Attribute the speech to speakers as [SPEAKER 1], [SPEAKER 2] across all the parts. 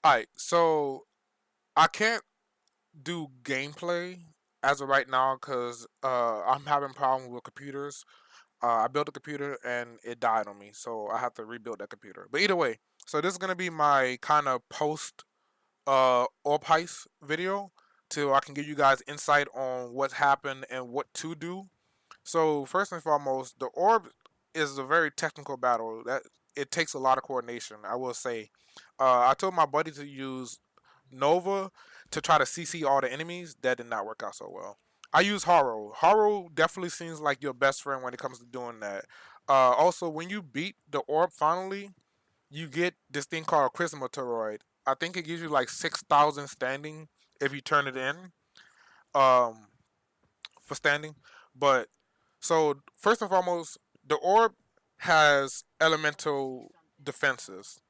[SPEAKER 1] Alright, so I can't do gameplay as of right now because I'm having problems with computers. I built a computer and it died on me, so I have to rebuild that computer. But either way, so this is gonna be my kind of post Orb Heist video, so I can give you guys insight on what happened and what to do. So first and foremost, the orb is a very technical battle. That it takes a lot of coordination. I will say. I told my buddy to use Nova to try to CC all the enemies. That did not work out so well. I use Haro. Haro definitely seems like your best friend when it comes to doing that. Also, when you beat the orb finally, you get this thing called Christmas Toroid. I think it gives you like 6,000 standing if you turn it in. Um, for standing. But so first and foremost, the orb has elemental defenses.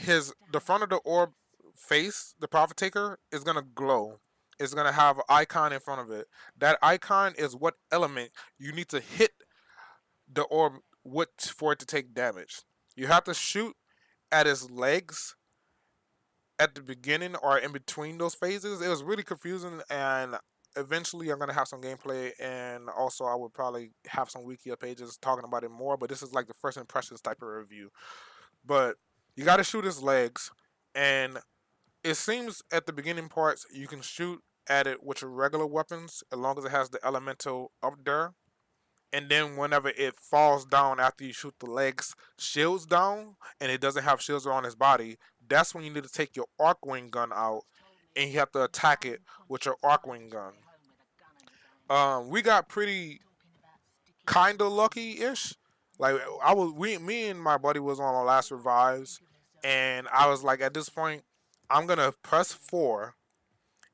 [SPEAKER 1] The front of the orb face, the Prophet Taker, is gonna glow. It's gonna have an icon in front of it. That icon is what element you need to hit the orb with for it to take damage. You have to shoot at its legs at the beginning or in between those phases. It was really confusing, and eventually I'm gonna have some gameplay, and also I would probably have some Wikia pages talking about it more. But this is like the first impressions type of review. But you got to shoot his legs, and it seems at the beginning parts you can shoot at it with your regular weapons as long as it has the elemental up there. And then whenever it falls down after you shoot the legs shields down and it doesn't have shields around his body, that's when you need to take your arcwing gun out and you have to attack it with your arcwing gun. We got pretty kind of lucky ish. Like me and my buddy was on our last revives, and I was like, at this point, I'm gonna press four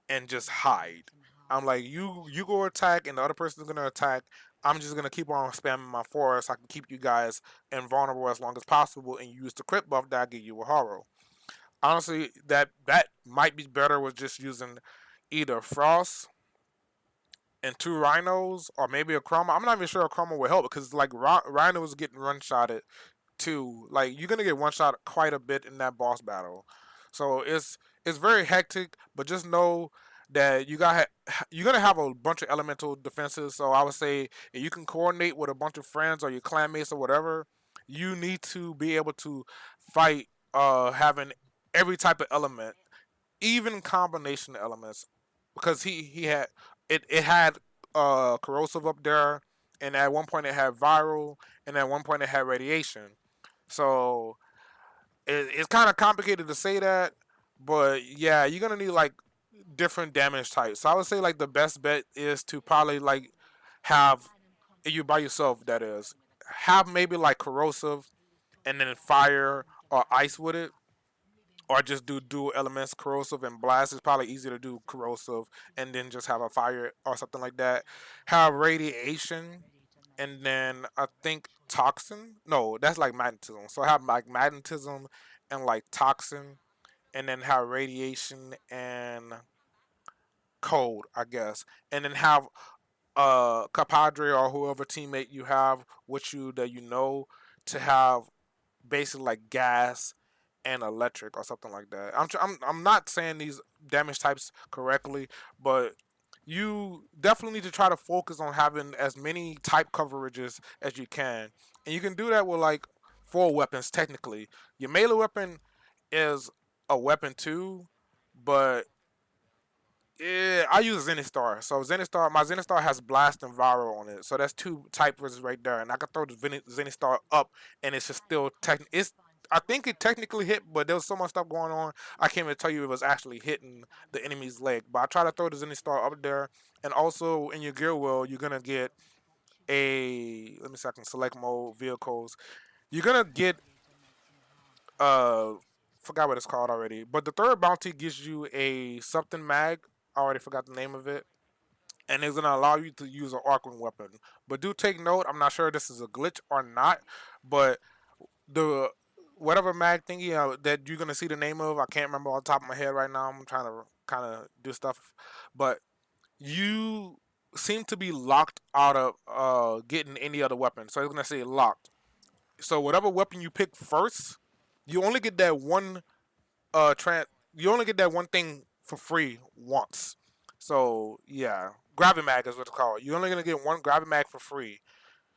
[SPEAKER 1] and just hide. I'm like, you go attack, and the other person's gonna attack. I'm just gonna keep on spamming my four so I can keep you guys invulnerable as long as possible, and use the crit buff that I give you with horror. Honestly, that might be better with just using either frost and two rhinos, or maybe a chroma. I'm not even sure a chroma will help because like rhinos getting one shotted too. Like you're gonna get one shot quite a bit in that boss battle. So it's very hectic, but just know that you're gonna have a bunch of elemental defenses. So I would say if you can coordinate with a bunch of friends or your clanmates or whatever, you need to be able to fight having every type of element, even combination elements, because he had it had corrosive up there, and at one point it had viral, and at one point it had radiation. So it's kind of complicated to say that, but yeah, you're gonna need like different damage types. So I would say like the best bet is to probably like have, if you by yourself, that is, have maybe like corrosive and then fire or ice with it, or just do dual elements, corrosive and blast. It's probably easier to do corrosive and then just have a fire or something like that. Have radiation, and then I think toxin. No, that's like magnetism. So I have like magnetism and like toxin, and then have radiation and cold, I guess, and then have compadre or whoever teammate you have with you that you know to have basically like gas and electric or something like that. I'm not saying these damage types correctly, but you definitely need to try to focus on having as many type coverages as you can, and you can do that with like four weapons. Technically, your melee weapon is a weapon too, but yeah, I use Zenistar. So Zenistar, my Zenistar has Blast and Viral on it. So that's two type versus right there, and I can throw the Zenistar up, and it's just still It's, I think it technically hit, but there was so much stuff going on. I can't even tell you if it was actually hitting the enemy's leg. But I try to throw the Zenistar up there, and also in your gear wheel, you're gonna get a. Let me see. I can select mode vehicles. You're gonna get uh forgot what it's called already. But the third bounty gives you a something mag. I already forgot the name of it, and it's gonna allow you to use an arcing weapon. But do take note. I'm not sure if this is a glitch or not, but the whatever mag thingy that you're gonna see the name of, I can't remember off the top of my head right now. I'm trying to kind of do stuff, but you seem to be locked out of getting any other weapon. So it's gonna say locked. So whatever weapon you pick first, you only get that one you only get that one thing for free once. So yeah, gravity mag is what it's called. You're only gonna get one gravity mag for free.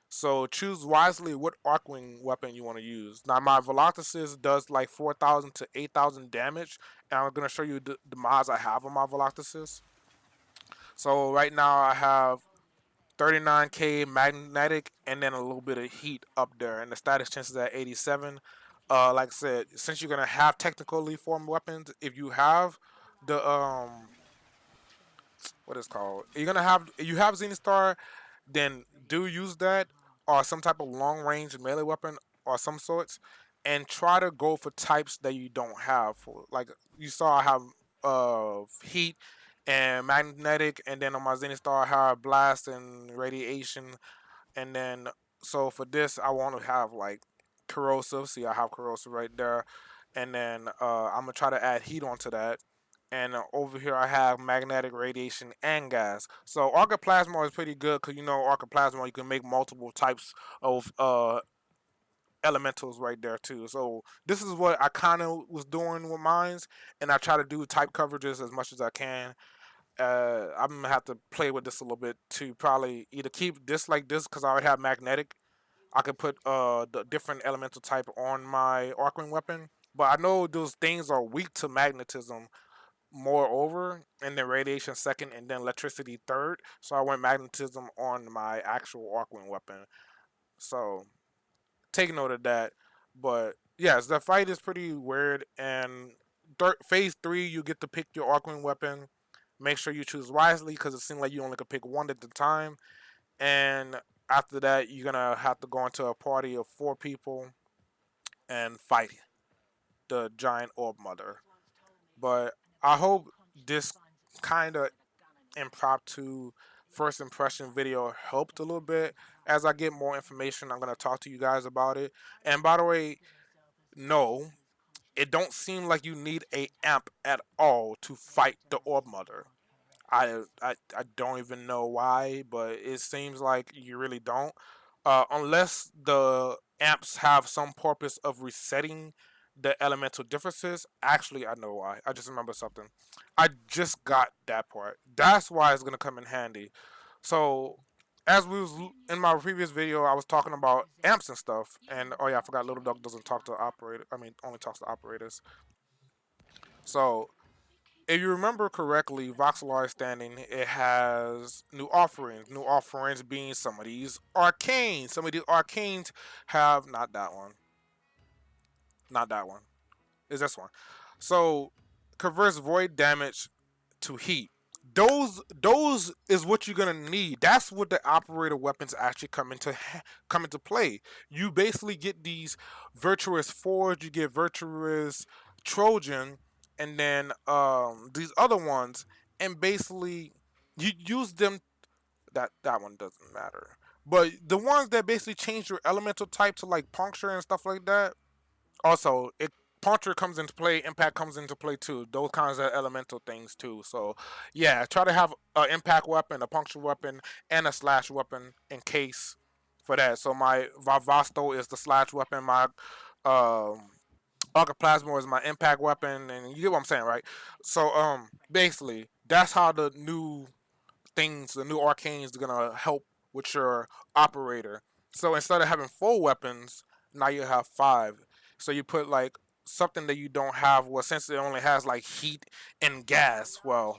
[SPEAKER 1] So choose wisely what arcwing weapon you want to use. Now my Velocity does like 4,000 to 8,000 damage, and I'm gonna show you the mods I have on my Velocity. So right now I have 39k magnetic and then a little bit of heat up there, and the status chances at 87. Like I said, since you're gonna have technically formed weapons, if you have the what is called, you're gonna have you have Zenithstar, then do use that or some type of long range melee weapon or some sorts, and try to go for types that you don't have. Like you saw, I have heat and magnetic, and then on my Zenithstar I have blast and radiation, and then so for this I want to have like corrosive. See, I have corrosive right there, and then I'm gonna try to add heat onto that. And over here I have magnetic radiation and gas. So arcoplasma is pretty good because you know arcoplasma you can make multiple types of elementals right there too. So this is what I kind of was doing with mines, and I try to do type coverages as much as I can. I'm gonna have to play with this a little bit to probably either keep this like this because I already have magnetic. I could put the different elemental type on my arcing weapon, but I know those things are weak to magnetism moreover, and then radiation second, and then electricity third. So I went magnetism on my actual arcing weapon. So take note of that. But yes, the fight is pretty weird. And phase three, you get to pick your arcing weapon. Make sure you choose wisely because it seems like you only can pick one at a time. And after that, you're gonna have to go into a party of 4 people and fight the giant orb mother. But I hope this kind of impromptu first impression video helped a little bit. As I get more information, I'm gonna talk to you guys about it. And by the way, no, it don't seem like you need a amp at all to fight the orb mother. I don't even know why, but it seems like you really don't. Unless the amps have some purpose of resetting the elemental differences. Actually, I know why. I just remember something. I just got that part. That's why it's gonna come in handy. So, as we was in my previous video, I was talking about amps and stuff, and oh yeah, I forgot Little Dog doesn't talk to operator. I mean, only talks to operators. So if you remember correctly, Voxelar standing, it has new offerings. New offerings being some of these arcanes. Some of these arcanes have not that one. Not that one. Is this one. So converts void damage to heat. Those is what you're gonna need. That's what the operator weapons actually come into play. You basically get these virtuous forge, you get virtuous Trojan, and then these other ones, and basically you use them. That one doesn't matter, but the ones that basically change your elemental type to like puncture and stuff like that, also it puncture comes into play, impact comes into play too, those kinds of elemental things too. So yeah, try to have an impact weapon, a puncture weapon, and a slash weapon in case for that. So my Vavasto is the slash weapon, my Arcoplasma is my impact weapon, and you get what I'm saying, right? So basically that's how the new things, the new arcanes, are gonna help with your operator. So instead of having 4 weapons, now you have 5. So you put like something that you don't have. Well, since it only has like heat and gas, well,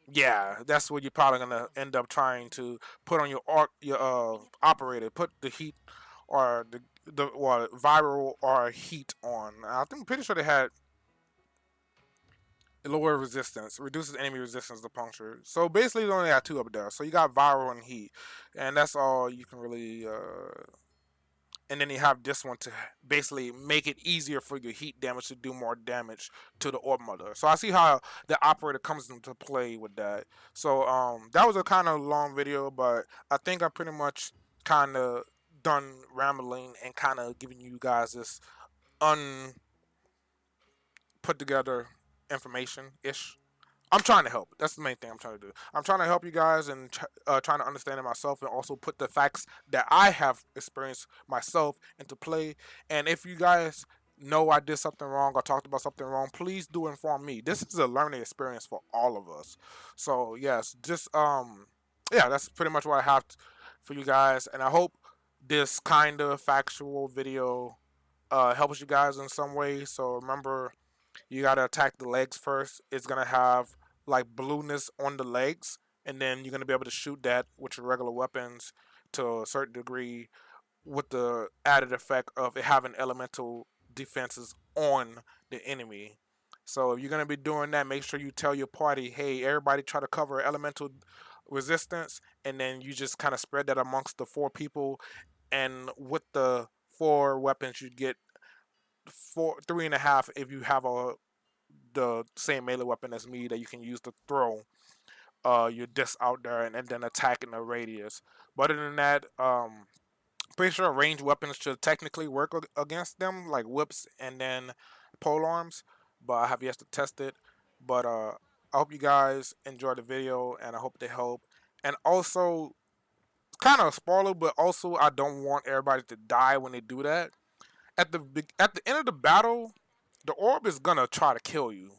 [SPEAKER 1] yeah, that's what you're probably gonna end up trying to put on your operator. Put the heat or the viral or heat on. I think I'm pretty sure they had lower resistance, reduces enemy resistance to puncture. So basically, you only got 2 up there. So you got viral and heat, and that's all you can really. And then you have this one to basically make it easier for your heat damage to do more damage to the orb mother. So I see how the operator comes into play with that. So that was a kind of long video, but I think I pretty much kind of done rambling and kind of giving you guys this un put together information ish. I'm trying to help. That's the main thing I'm trying to do. I'm trying to help you guys and trying to understand it myself, and also put the facts that I have experienced myself into play. And if you guys know I did something wrong or talked about something wrong, please do inform me. This is a learning experience for all of us. So yes, just yeah, that's pretty much what I have for you guys, and I hope this kind of factual video helps you guys in some way. So remember, you gotta attack the legs first. It's gonna have like blueness on the legs, and then you're gonna be able to shoot that with your regular weapons to a certain degree, with the added effect of it having elemental defenses on the enemy. So if you're gonna be doing that, make sure you tell your party, hey, everybody try to cover elemental resistance, and then you just kind of spread that amongst the four people. And with the four weapons, you get four, three and a half if you have the same melee weapon as me that you can use to throw your disc out there, and then attack in the radius. But other than that, pretty sure ranged weapons should technically work against them, like whips and then pole arms. But I have yet to test it. But I hope you guys enjoy the video, and I hope they help. And also, kind of a spoiler, but also I don't want everybody to die when they do that. At the end of the battle, the orb is gonna try to kill you.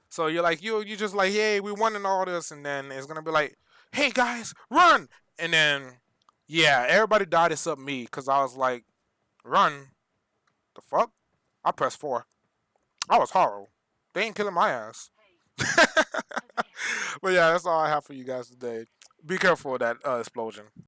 [SPEAKER 1] So you're like you just like, hey, we won in all this, and then it's gonna be like, hey guys, run, and then yeah, everybody died except me because I was like, run, the fuck, I pressed four. I was horrible. They ain't killing my ass. But yeah, that's all I have for you guys today. Be careful of that explosion.